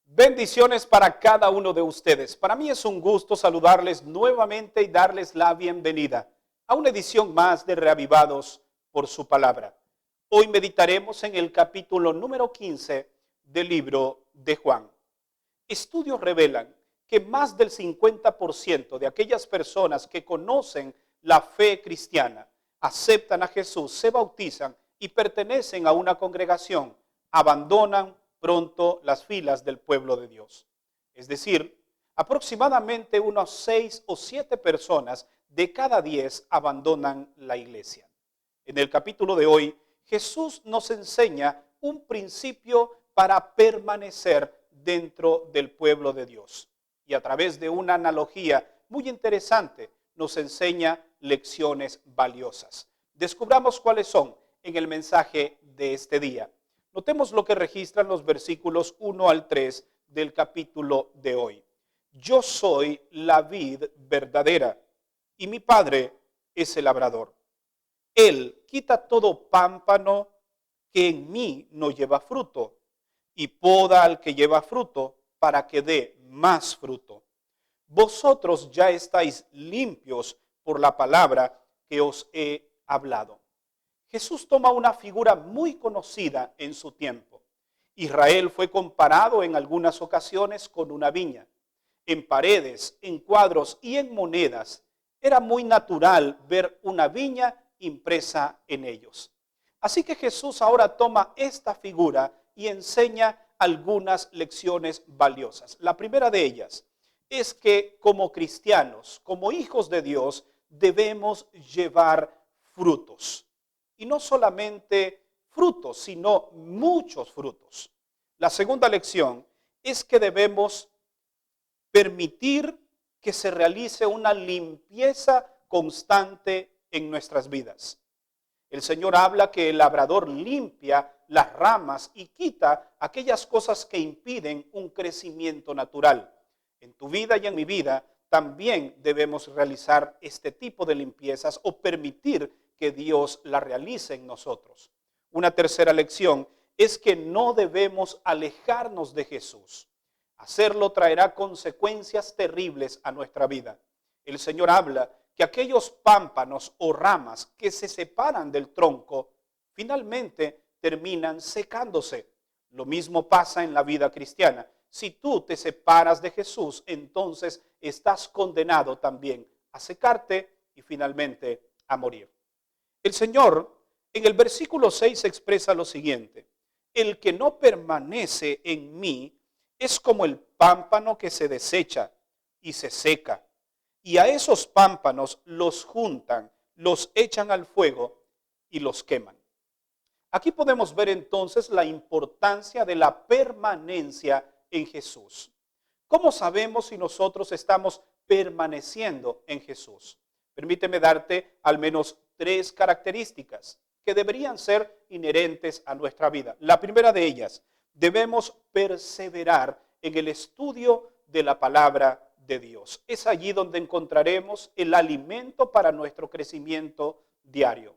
Bendiciones para cada uno de ustedes. Para mí es un gusto saludarles nuevamente y darles la bienvenida a una edición más de Reavivados por su palabra. Hoy meditaremos en el capítulo número 15 del libro de Juan. Estudios revelan que más del 50% de aquellas personas que conocen la fe cristiana, aceptan a Jesús, se bautizan y pertenecen a una congregación, abandonan pronto las filas del pueblo de Dios. Es decir, aproximadamente unos 6 o 7 personas de cada 10 abandonan la iglesia. En el capítulo de hoy, Jesús nos enseña un principio para permanecer dentro del pueblo de Dios. Y a través de una analogía muy interesante, nos enseña lecciones valiosas. Descubramos cuáles son en el mensaje de este día. Notemos lo que registran los versículos 1 al 3 del capítulo de hoy. Yo soy la vid verdadera y mi Padre es el labrador. Él quita todo pámpano que en mí no lleva fruto y poda al que lleva fruto para que dé más fruto. Vosotros ya estáis limpios por la palabra que os he hablado. Jesús toma una figura muy conocida en su tiempo. Israel fue comparado en algunas ocasiones con una viña. En paredes, en cuadros y en monedas era muy natural ver una viña impresa en ellos. Así que Jesús ahora toma esta figura y enseña algunas lecciones valiosas. La primera de ellas es que como cristianos, como hijos de Dios, debemos llevar frutos. Y no solamente frutos, sino muchos frutos. La segunda lección es que debemos permitir que se realice una limpieza constante en nuestras vidas. El Señor habla que el labrador limpia las ramas y quita aquellas cosas que impiden un crecimiento natural. En tu vida y en mi vida también debemos realizar este tipo de limpiezas o permitir que Dios la realice en nosotros. Una tercera lección es que no debemos alejarnos de Jesús. Hacerlo traerá consecuencias terribles a nuestra vida. El Señor habla que aquellos pámpanos o ramas que se separan del tronco finalmente terminan secándose. Lo mismo pasa en la vida cristiana. Si tú te separas de Jesús, entonces estás condenado también a secarte y finalmente a morir. El Señor en el versículo 6 expresa lo siguiente: el que no permanece en mí es como el pámpano que se desecha y se seca. Y a esos pámpanos los juntan, los echan al fuego y los queman. Aquí podemos ver entonces la importancia de la permanencia en Jesús. ¿Cómo sabemos si nosotros estamos permaneciendo en Jesús? Permíteme darte al menos 3 características que deberían ser inherentes a nuestra vida. La primera de ellas, debemos perseverar en el estudio de la palabra de Dios. Es allí donde encontraremos el alimento para nuestro crecimiento diario.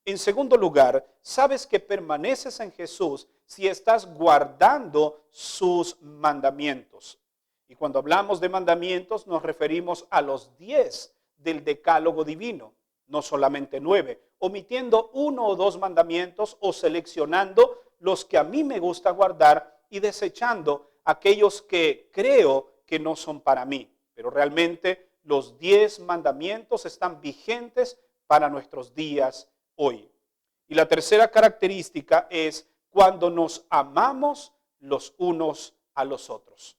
En segundo lugar, sabes que permaneces en Jesús si estás guardando sus mandamientos. Y cuando hablamos de mandamientos nos referimos a los 10 del decálogo divino, no solamente 9, omitiendo 1 o 2 mandamientos o seleccionando los que a mí me gusta guardar y desechando aquellos que creo que no son para mí. Pero realmente los 10 mandamientos están vigentes para nuestros días hoy. Y la tercera característica es cuando nos amamos los unos a los otros.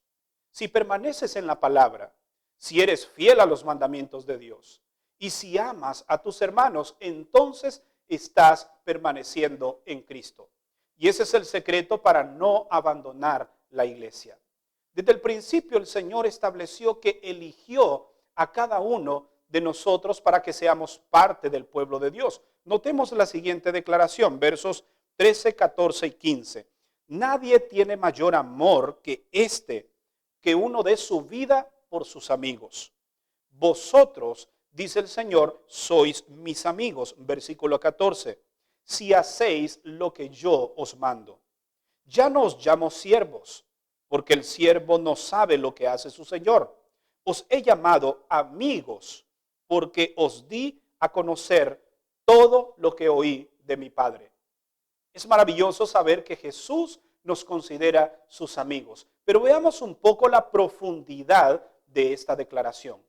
Si permaneces en la palabra, si eres fiel a los mandamientos de Dios y si amas a tus hermanos, entonces estás permaneciendo en Cristo. Y ese es el secreto para no abandonar la iglesia. Desde el principio el Señor estableció que eligió a cada uno de nosotros para que seamos parte del pueblo de Dios. Notemos la siguiente declaración, versos 13, 14 y 15. Nadie tiene mayor amor que este, que uno dé su vida por sus amigos. Vosotros, dice el Señor, sois mis amigos. Versículo 14. Si hacéis lo que yo os mando. Ya no os llamo siervos, porque el siervo no sabe lo que hace su Señor. Os he llamado amigos, porque os di a conocer todo lo que oí de mi Padre. Es maravilloso saber que Jesús nos considera sus amigos. Pero veamos un poco la profundidad de esta declaración.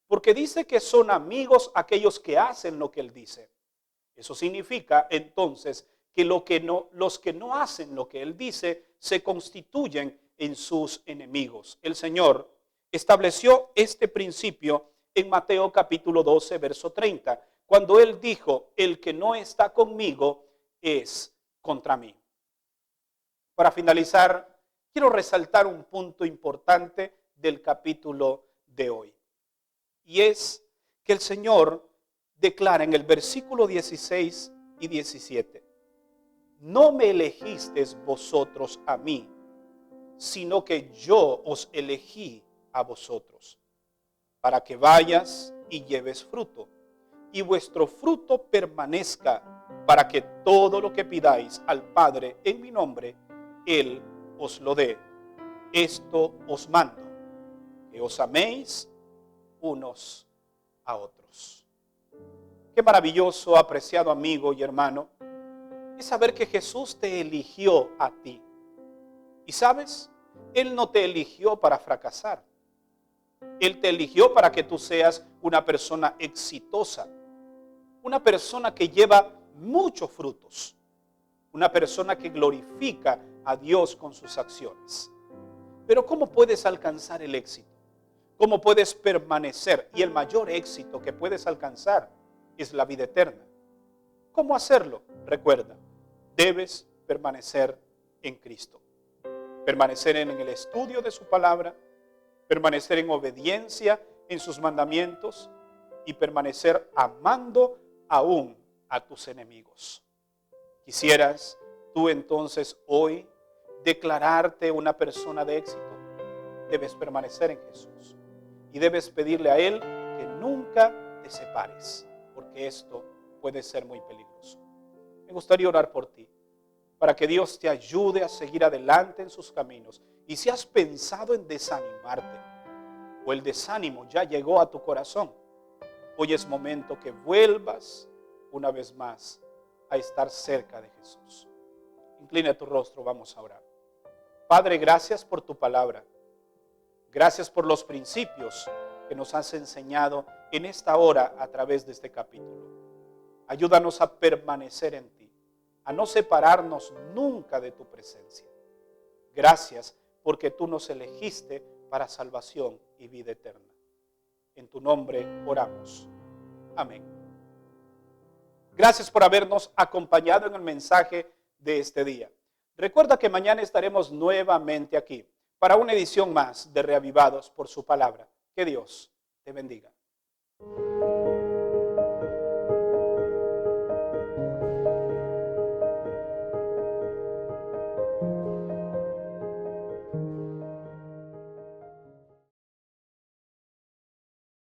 Porque dice que son amigos aquellos que hacen lo que Él dice. Eso significa entonces que los que no hacen lo que Él dice se constituyen en sus enemigos. El Señor estableció este principio en Mateo capítulo 12, verso 30, cuando Él dijo, el que no está conmigo es contra mí. Para finalizar, quiero resaltar un punto importante del capítulo de hoy. Y es que el Señor declara en el versículo 16 y 17, no me elegisteis vosotros a mí, sino que yo os elegí a vosotros, para que vayas y lleves fruto, y vuestro fruto permanezca, para que todo lo que pidáis al Padre en mi nombre, Él os lo dé. Esto os mando, que os améis unos a otros. Qué maravilloso, apreciado amigo y hermano, es saber que Jesús te eligió a ti. Y sabes, Él no te eligió para fracasar. Él te eligió para que tú seas una persona exitosa, una persona que lleva muchos frutos, una persona que glorifica a Dios con sus acciones. Pero ¿cómo puedes alcanzar el éxito? ¿Cómo puedes permanecer? Y el mayor éxito que puedes alcanzar es la vida eterna. ¿Cómo hacerlo? Recuerda, debes permanecer en Cristo. Permanecer en el estudio de su palabra, permanecer en obediencia en sus mandamientos y permanecer amando aún a tus enemigos. ¿Quisieras tú entonces hoy declararte una persona de éxito? Debes permanecer en Jesús y debes pedirle a Él que nunca te separes, porque esto puede ser muy peligroso. Me gustaría orar por ti, para que Dios te ayude a seguir adelante en sus caminos. Y si has pensado en desanimarte, o el desánimo ya llegó a tu corazón, hoy es momento que vuelvas una vez más a estar cerca de Jesús. Inclina tu rostro, vamos a orar. Padre, gracias por tu palabra. Gracias por los principios que nos has enseñado en esta hora a través de este capítulo. Ayúdanos a permanecer en ti, a no separarnos nunca de tu presencia. Gracias porque tú nos elegiste para salvación y vida eterna. En tu nombre oramos. Amén. Gracias por habernos acompañado en el mensaje de este día. Recuerda que mañana estaremos nuevamente aquí para una edición más de Reavivados por su palabra. Que Dios te bendiga.